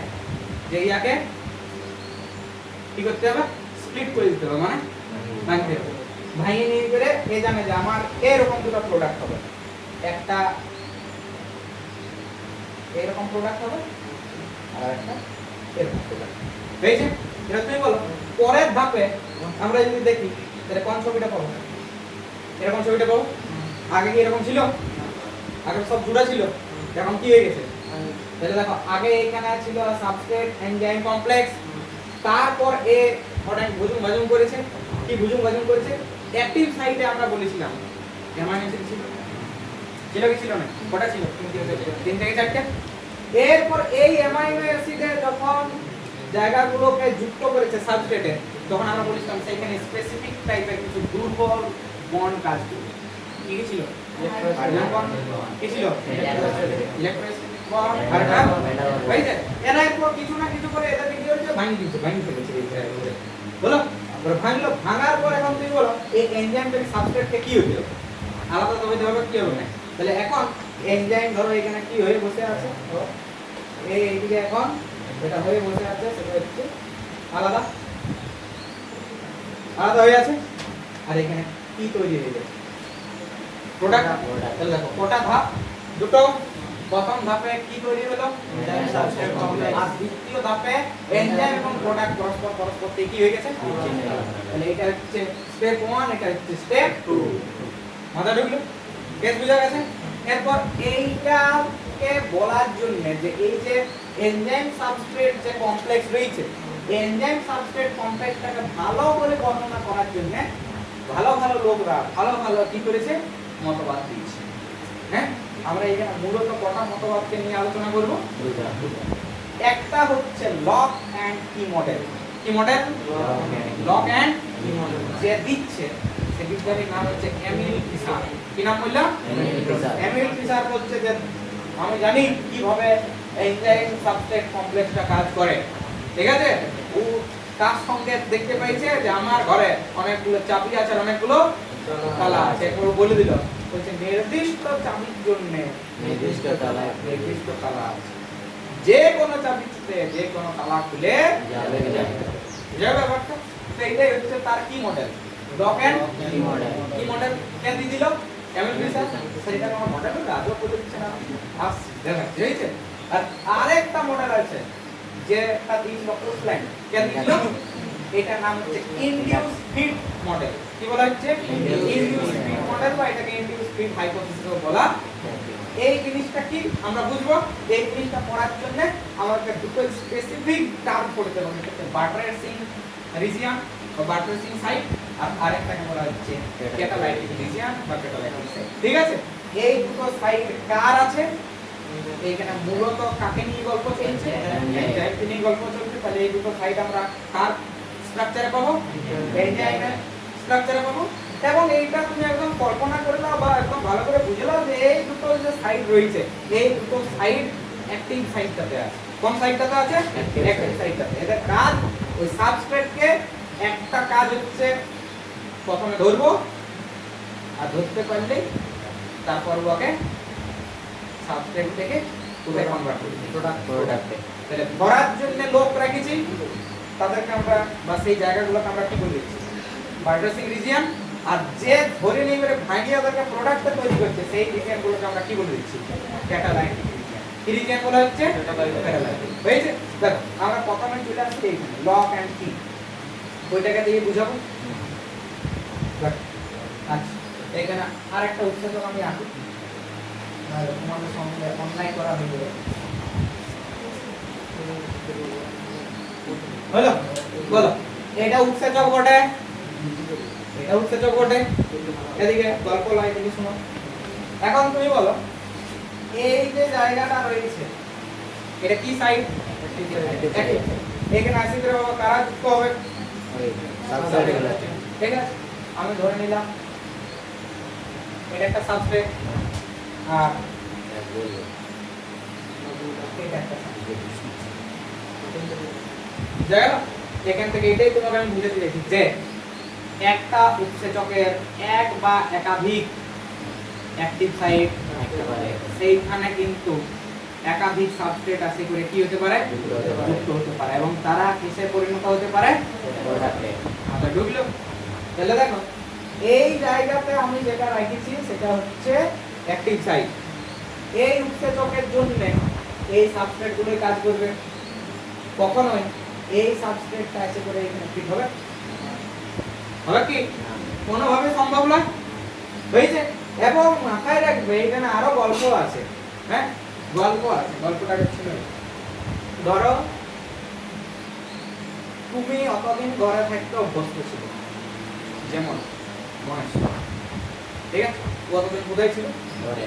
[SPEAKER 1] যে ইয়াকে কি করতে হবে? স্প্লিট করে দিতে হবে, মানে ভাঙতে হবে। ভাঙিয়ে নিয়ে গেলে এ জানে যে আমার এরকম দুটো প্রোডাক্ট হবে, একটা এরকম প্রোডাক্ট হবে আর একটা এরকম প্রোডাক্ট হয়েছে। এটা তুমি বলো পরের ধাপে আমরা যদি দেখি তাহলে কোন ছবিটা পাবো? এরকম ছবিটা পাবো। আগে কি এরকম ছিল? আগে সব জুড়া ছিল, এখন কি হয়ে গেছে? তাহলে দেখো আগে এখানে ছিল সাবস্ট্রেট এনজাইম কমপ্লেক্স, তারপর এ অনেক ভুজুং ভাজুং করেছে। কি ভুজুং ভাজুং করেছে? অ্যাক্টিভ সাইটে আমরা বলেছিলাম অ্যামাইনো অ্যাসিড ছিল, ছিল কি ছিল না? কটা ছিল? 3 থেকে 4টা। এরপর এই অ্যামাইনো অ্যাসিডের যখন জায়গাগুলোকে যুক্ত করেছে সাবস্ট্রেটে, তখন আমরা বলেছিলাম সেখানে স্পেসিফিক টাইপের কিছু দুর্বল বন্ড কাজ করবে। কি কি ছিল? Hydrogen bond. কি ছিল? Electrostatic bond. আর এটা হয়েছে। এরা এরপর কিছু না কিছু করে এটাকে কি হচ্ছে? ভাঙি ফেলেছে এই জায়গাগুলো। বলো এবার ভাঙলো, ভাঙার পর এখন তুমি বলো এই এনজাইমটাকে সাবস্ট্রেটকে কি হতে হবে? আলাদা তো হতে হবে, কি হবে না? তাহলে এখন এনজাইম ধরো এখানে কি হয়ে বসে আছে, ধরো এইদিকে এখন যেটা হয়ে বসে আছে সেটা হচ্ছে আলাদা আলাদা হয়ে আছে, আর এখানে কি তৈরি হয়ে গেছে? প্রোডাক্ট। তাহলে দেখো কটা ধাপ? দুটো। প্রথম ধাপে কি তৈরি হলো?
[SPEAKER 2] Enzyme substrate complex.
[SPEAKER 1] আর দ্বিতীয় ধাপে এনজাইম এবং প্রোডাক্ট পরস্পর থেকে কি হয়ে গেছে? তাহলে এটা হচ্ছে স্টেপ 1, এটা হচ্ছে স্টেপ 2। মাথা ঢুকলো? কেস বুঝা গেছে? এরপর এইটাকে বলার জন্য যে এই যে এনজাইম সাবস্ট্রেট যে কমপ্লেক্স রয়েছে, এনজাইম সাবস্ট্রেট কমপ্লেক্সটাকে ভালো করে বর্ণনা করার জন্য ভালো ভালো লোকরা ভালো ভালো কি করেছে? মতবাদ দিয়েছে। হ্যাঁ, আমরা এখানে মূলত কটা মতবাদকে নিয়ে আলোচনা করব? একটা হচ্ছে লক এন্ড কি মডেল। কি মডেল? লক এন্ড কি মডেল। যে দিচ্ছে সে বিজ্ঞানীর নাম হচ্ছে এমিল ফিশার। কি নাম বললাম? এমিল ফিশার বলছে যে আমি জানি কিভাবে এনজাইম সাবস্ট্রেট কমপ্লেক্সটা কাজ করে, ঠিক আছে? ও তার সঙ্গে দেখতে পাইছে যে আমার ঘরে অনেকগুলো চাবি আছে আর অনেকগুলো তালা আছে একবার বলে দিল বলছে নির্দিষ্ট চাবির জন্য
[SPEAKER 3] নির্দিষ্ট তালা
[SPEAKER 1] নির্দিষ্ট তালা আছে যে কোনো চাবিতে যে কোনো তালা খুলে
[SPEAKER 3] যাবে
[SPEAKER 1] বুঝা ব্যাপারটা তো এইটাই হচ্ছে তার কি মডেল লক এন্ড
[SPEAKER 3] কি মডেল
[SPEAKER 1] কি মডেল কেন দিয়ে দিল কেমন বিষয় সেটা আমার মডেল আজও বলে দিচ্ছে না আস দেখা যাচ্ছে আর আরেকটা মডেল আছে যে তার তিন বক্স লাইন কেন দিয়ে দিল এটা নাম হচ্ছে ইনডিউস ফিট মডেল কি বলা হচ্ছে ইনডিউস ফিট মডেল বা এটাকে ইনডিউস ফিট হাইপোথিসিস বলা এই জিনিসটা কি আমরা বুঝবো এই জিনিসটা পড়ার জন্য আমাদের দুটো স্পেসিফিক টার্ম পড়তে হবে একটা বাট্রেসিং রিজিয়ন বা বাট্রেসিং সাইট আর আরেকটাকে বলা হচ্ছে ক্যাটালাইটিক রিজিয়ন বা ক্যাটালাইটিক সাইট ঠিক আছে এই দুটো সাইট কার আছে এইখানে মূলত কাকে নিয়ে গল্প চলছে এনজাইম নিয়ে গল্প চলছে তাহলে এই দুটো সাইট আমরা কার স্ট্রাকচারে পাবো এনজাইমের স্ট্রাকচারে পাবো এবং এইটা তুমি একদম কল্পনা করে নাও বা একদম ভালো করে বুঝে নাও যে এই দুটো যে সাইড রয়েছে এই দুটো সাইড অ্যাক্টিভ সাইডটাতে আছে কোন সাইডটাতে আছে অ্যাক্টিভ সাইডটাতে এদের কাজ ওই সাবস্ট্রেটকে একটা কাজ হচ্ছে প্রথমে ধরবো আর ধরতে পারলে তারপর ওকে সাবস্ট্রেট থেকে পুরো কনভার্ট করব প্রোডাক্টে তাহলে ধরার জন্য লোক রেখেছি তাদেরকে আমরা বা সেই জায়গাগুলোকে আমরা কি বলি বায়োড্রেসিং রিজিয়ন আর যে ধরে নিয়ে এবারে ভাঙিয়ে ওদেরকে প্রোডাক্টটা তৈরি করছে সেই রিজিয়নগুলোকে আমরা কি বলে দিচ্ছি ক্যাটালাইটিক রিজিয়ন কি রিজিয়ন বলা হচ্ছে ক্যাটালাইটিক হয়েছে দেখো আমরা প্রথমে চলে আসছি এইখানে লক এন্ড কি ওইটাকে দিয়ে বুঝাবো আচ্ছা এখানে আরেকটা উৎসেচক আমি আঁকি তোমাদের সঙ্গে অন্যায় করা হয়ে গেল হলো বলো এটা উৎসেচক বটে এটা উৎসেচক বটে এদিকে গল্প লাই তুমি শুনো এখন তুমি বলো এই যে জায়গাটা রয়েছে এটা কি সাইড এখানে আসি করে বাবা কারা যুক্ত হবে ঠিক আছে আমি ধরে নিলাম এটা একটা সাবস্ট্রেট আর এটা একটা জায়গা এখান থেকে এটাই তোমাকে আমি বুঝাতে চাইছি যে একটা উৎসেচকের এক বা একাধিক অ্যাক্টিভ সাইট সেইখানে কিন্তু একাধিক সাবস্ট্রেট আছে করে কি হতে পারে যুক্ত হতে পারে এবং তারা কিসে পরিণত হতে পারে আচ্ছা ঢুকলো তাহলে দেখো এই জায়গাতে আমি যেটা রেখেছি সেটা হচ্ছে অ্যাক্টিভ সাইট এই উৎসেচকের জন্য এই সাবস্ট্রেট গুলোই কাজ করবে কখনোই এই সাবস্ট্রেটটা এসে করে এখানে ফিট হবে হবে কি কোনোভাবে সম্ভব নয় হয়েছে এবং মাথায় রাখবে এখানে আরো গল্প আছে হ্যাঁ গল্প আছে গল্পটা হচ্ছে ধরো তুমি অতদিন ঘরে থাকতে অভ্যস্ত ছিল যেমন মহেশ ঠিক আছে ও অতদিন কোথায় ছিল ঘরে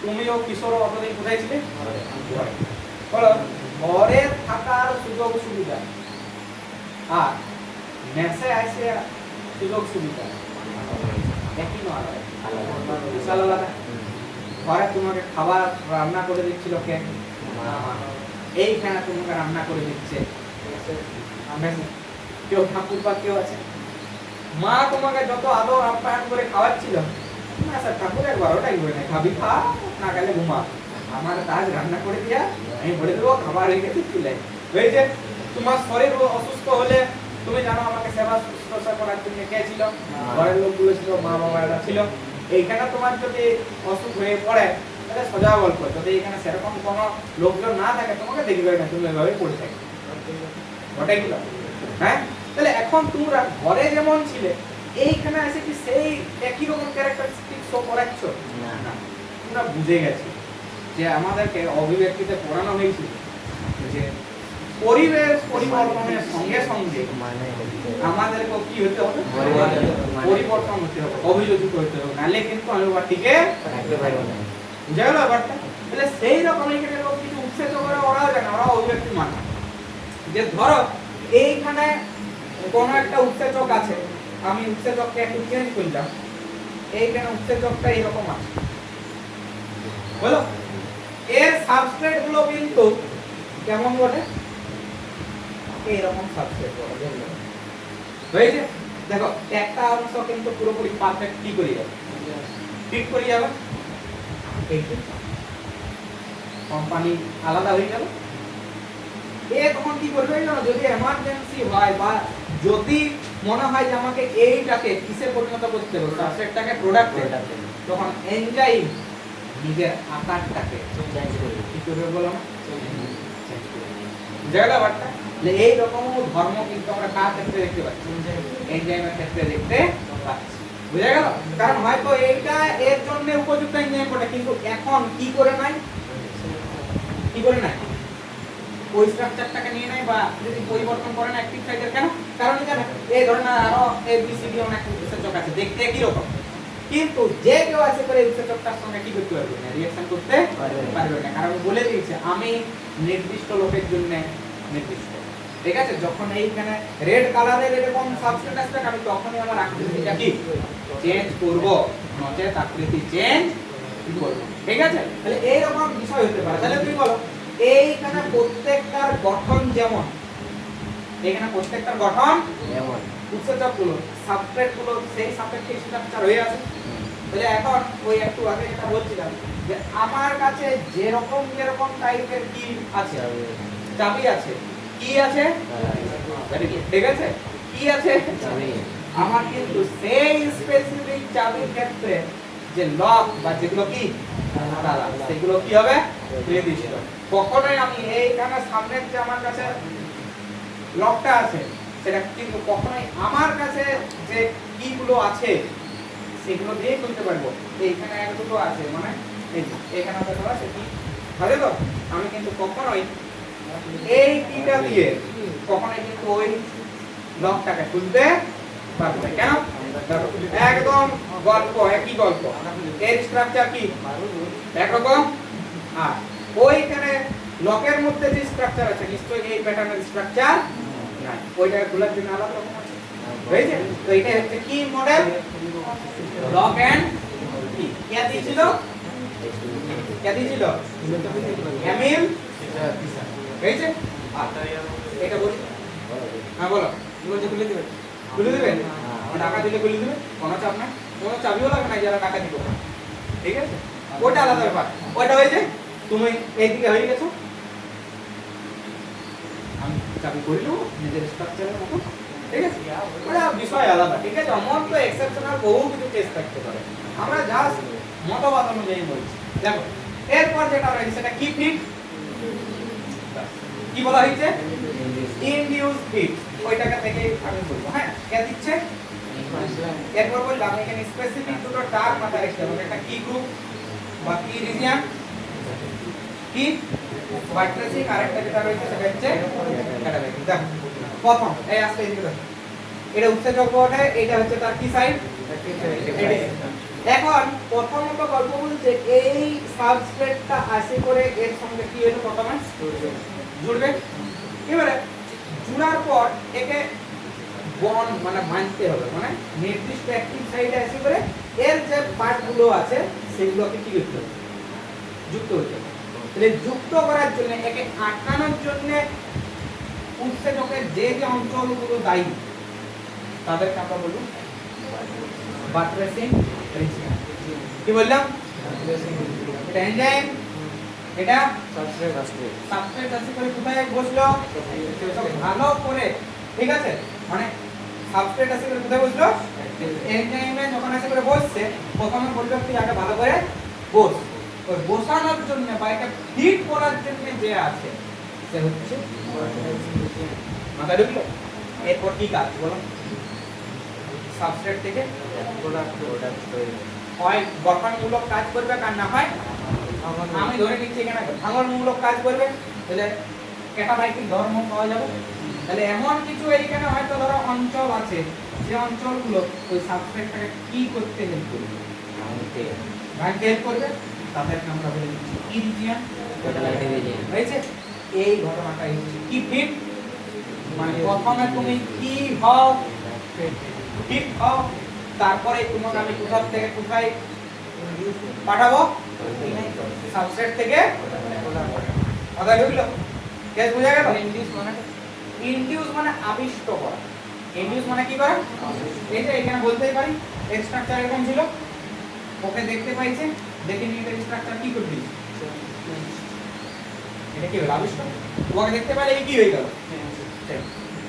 [SPEAKER 1] তুমিও কিশোর অতদিন কোথায় ছিলে ঘরে বলো ঘরে থাকার সুযোগ সুবিধা আর মেসে আসে সুযোগ সুবিধা একই নয় বিশাল আলাদা ঘরে তোমাকে খাবার রান্না করে দিচ্ছিল কে এইখানে তোমাকে রান্না করে দিচ্ছে কেউ ঠাকুর বা কেউ আছে মা তোমাকে যত আদর আপ্যায়ন করে খাওয়াচ্ছিল না স্যার ঠাকুর একবার ওটাই বলে না খাবি খা না গেলে ঘুমা আমার কাজ রান্না করে দিয়া আমি বলে দেবো খাবার রেখে দিচ্ছিলে হয়েছে তোমার শরীর অসুস্থ হলে তুমি জানো আমাকে সেবা শুশ্রূষা করার জন্য কে ছিল ঘরের লোকগুলো ছিল মা বাবারা ছিল এইখানে তোমার যদি অসুখ হয়ে পড়ে তাহলে সোজা গল্প যদি এখানে সেরকম কোনো লোকজন না থাকে তোমাকে দেখবে না তুমি এভাবে পড়ে থাকবে ওটাই কি হ্যাঁ তাহলে এখন তোমরা ঘরে যেমন ছিলে এইখানে এসে কি সেই একই রকম ক্যারেক্টারিস্টিক শো করাচ্ছ না তোমরা বুঝে গেছো যে আমাদেরকে অভিব্যক্তিতে পড়ানো হয়েছিল যে পরিবেশ পরিবর্তনের সঙ্গে সঙ্গে আমাদেরকে কি হতে হবে পরিবর্তন হতে হবে অভিযোজিত হতে হবে নাহলে কিন্তু আমি টিকে থাকতে পারবো না বুঝা গেল ব্যাপারটা তাহলে সেই রকম এখানে লোক কিছু উৎসেচক করে ওরাও জানে ওরা অভিব্যক্তি মানে যে ধরো এইখানে কোনো একটা উৎসেচক আছে আমি উৎসেচককে একটু চেঞ্জ করলাম এইখানে উৎসেচকটা এইরকম আছে বলো এর সাবস্ট্রেট গুলো কিন্তু কেমন বলে এইরকম সাবস্ট্রেট হয়েছে দেখো একটা অংশ কিন্তু পুরোপুরি পারফেক্ট কি করে যাবে, ঠিক করে যাবে। এই কোম্পানি আলাদা হয়ে গেল। এ তখন কি করবে জানো, যদি এমার্জেন্সি হয় বা যদি মনে হয় যে আমাকে এইটাকে কিসে পরিণত করতে হবে, সাবস্ট্রেটটাকে প্রোডাক্টে, তখন এনজাইম নিজের আকারটাকে
[SPEAKER 3] চেঞ্জ করে
[SPEAKER 1] কি করবে বলো না, বুঝা গেল ব্যাপারটা? যে এই রকম ধর্ম কিন্তু আমরা কার ক্ষেত্রে দেখতে পাচ্ছি, এনজাইমের ক্ষেত্রে দেখতে পাচ্ছি। বুঝা গেল? কারণ হয়তো এইটা এর জন্য উপযুক্ত এনজাইম বটে, কিন্তু এখন কি করে নাই, কি করে নাই ওই স্ট্রাকচারটাকে নিয়ে নাই বা যদি পরিবর্তন করে না অ্যাক্টিভ সাইটের, কেন? কারণ জানেন এই ধরনের আরো এবিসিডি অনেক উৎসেচক আছে দেখতে একই রকম, কিন্তু যে কেউ আছে করে উৎসেচকটার সঙ্গে কি করতে পারবে না, রিঅ্যাকশন করতে পারবে না। কারণ বলে দিয়েছে আমি নির্দিষ্ট লোকের জন্য নির্দিষ্ট, ঠিক আছে? যখন এইখানে রেড কালারের এরকম সাবস্টেন্স আসবে আমি তখনই আমার আকৃতিটা কি চেঞ্জ করব, নচেত আকৃতি চেঞ্জ করব, ঠিক আছে? তাহলে এই রকম বিষয় হতে পারে। তাহলে তুমি বলো এইখানে প্রত্যেকটার গঠন যেমন, এখানে প্রত্যেকটার গঠন
[SPEAKER 3] যেমন
[SPEAKER 1] উৎসেচকগুলো সাবস্ট্রেটগুলো সেই সাপেক্ষে স্ট্রাকচার হয়ে আছে। তাহলে এখন ওই একটু আগে যেটা বলছিলাম যে আমার কাছে যেরকম যেরকম টাইপের কি আছে, চাবি আছে, কি আছে, ঠিক আছে, কি আছে, আমার কিন্তু সেই স্পেসিফিক চাবির ক্ষেত্রে যে লক বা যেগুলো কি তালা, সেগুলো কি হবে নির্দিষ্ট। কখনোই আমি এইখানে সামনের যে আমার কাছে লকটা আছে সেটা কিন্তু কখনোই আমার কাছে যে কিগুলো আছে সেগুলো দিয়ে খুলতে পারবো। এইখানে এক দুটো আছে, মানে এই যে এখানে দেখো আছে কি আছে, তো আমি কিন্তু কখনোই এই কিটা দিয়ে কখনোই কিন্তু ওই লকটাকে খুলতে পারবো না। কেন? একদম গল্প, একই গল্প, এর স্ট্রাকচার কি একরকম, আর ওইখানে লকের মধ্যে যে স্ট্রাকচার আছে নিশ্চয়ই এই প্যাটার্নের স্ট্রাকচার নাই, ওইটা খোলার জন্য আলাদা রকম আছে, বুঝেছে? তো এটা হচ্ছে কি মডেল, লক এন্ড কি। কে দিয়েছিল, কে দিয়েছিল, এমিল, বুঝেছে? এটা বলি, হ্যাঁ বলো, কি বলছো, খুলে দিবে, খুলে দিবে, টাকা দিলে খুলে দিবে, কোনো চাপ নাই, কোনো চাবিও লাগে না যারা টাকা দিব, ঠিক আছে? ওটা আলাদা ব্যাপার। ওইটা হয়েছে তুমি এইদিকে হয়ে গেছো, আমি চাবি করে নেবো নিজের স্ট্রাকচারের মতো, ঠিক আছে? ওটা বিষয় আলাদা, ঠিক আছে? আমার তো এক্সেপশনাল বহু কিছু কেস থাকতে পারে, আমরা জাস্ট মতবাদ অনুযায়ী বলছি। দেখো এরপর যেটা রয়েছে সেটা কি ফিট, কি বলা হয়েছে, ইনডিউস ফিট, ওইটাকে থেকে আমি বলবো। হ্যাঁ, কে দিচ্ছে, এরপর বললাম এখানে স্পেসিফিক দুটো টার্ম মাথায় রাখতে হবে, একটা কি গ্রুপ বা কি রিজিয়ন, কি বাট্রেসিং, আরেকটা যেটা রয়েছে সেটা হচ্ছে ক্যাটালাইটিক। দেখো প্রথম এই আসলে এই দিকে এটা উৎসেচক বটে, এটা হচ্ছে তার কি সাইড, এখন প্রথমত গল্প বলছে এই সাবস্ট্রেটটা আসে করে এর সঙ্গে কি হলো, প্রথমে জুড়বে, এবারে জুড়ার পর একে বন্ড মানে বাঁধতে হবে, মানে নির্দিষ্ট অ্যাক্টিভ সাইডে আসে করে এর যে পার্টগুলো আছে সেগুলোকে কি করতে হবে, যুক্ত করতে হবে। তাহলে যুক্ত করার জন্য একে আটকানোর জন্য উৎসেচকের যে যে অঞ্চলগুলো দায়ী তাদেরকে আমরা বলবো বাট্রেসিং রিজিয়ন। কি বললাম, এটা এনজাইম, এটা সাবস্ট্রেট আছে করে কোথায় বসলো, ভালো করে, ঠিক আছে? মানে সাবস্ট্রেট আছে করে কোথায় বসলো, এনজাইমে যখন আছে করে বসছে প্রথমে বলবে তুই আগে ভালো করে বস। ওই বসানোর জন্য বা এটা ফিট করার জন্য যে আছে সে হচ্ছে মাথায় ঢুকলো। এরপর কি কাজ বলো, সাবস্ট্রেট থেকে প্রোডাক্ট তৈরি হয়, গঠনমূলক কাজ করবে, আর না হয় আমি ধরে নিচ্ছি এখানে ভাঙনমূলক কাজ করবে, তাহলে ক্যাটালাইটিক ধর্ম পাওয়া যাবে। তাহলে এমন কিছু এইখানে হয়তো ধরো অঞ্চল আছে যে অঞ্চলগুলো ওই সাবস্ট্রেটটাকে কি করতে হেল্প করবে, ভাঙতে হেল্প করবে, তাদেরকে আমরা বলে দিচ্ছি কি রিজিয়ন,
[SPEAKER 3] ক্যাটালাইটিক রিজিয়ন।
[SPEAKER 1] হয়েছে? এই ঘটনাটাই হচ্ছে কি ফিট, মানে প্রথমে তুমি কি হও, ফিট হও, তারপরে তোমাকে আমি কোথা থেকে কোথায় পাঠাবো, সাবস্ট্রেট থেকে কথা ঢুকলো, কেস বুঝা গেল? ইনডিউস মানে আবিষ্ট করা, ইন্ডিউস মানে কি করা? এই যে এখানে বলতেই পারি এর স্ট্রাকচার এরকম ছিল, ওকে দেখতে পাইছে, দেখে নিয়ে এর স্ট্রাকচার কি করে দিল, এটা কি হলো আবিষ্কার, ওকে দেখতে পেলে এই কি হয়ে গেল,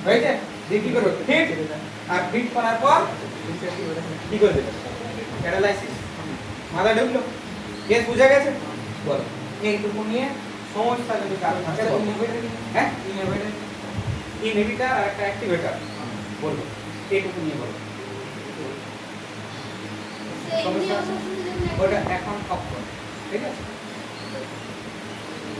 [SPEAKER 1] হয়েছে, দিয়ে কি করবে ফিট, আর ফিট করার পর কি করে দেবে প্যারালাইসিস, মাথা ঢুকলো, কেস বুঝে গেছে, বলো এইটুকু নিয়ে সমস্যা যদি কারো থাকে বলো। হ্যাঁ ইনহিবিটর আর একটা অ্যাক্টিভেটর বলবো, এইটুকু নিয়ে বলো সমস্যা আছে? ওটা এখন অফ করো, ঠিক আছে।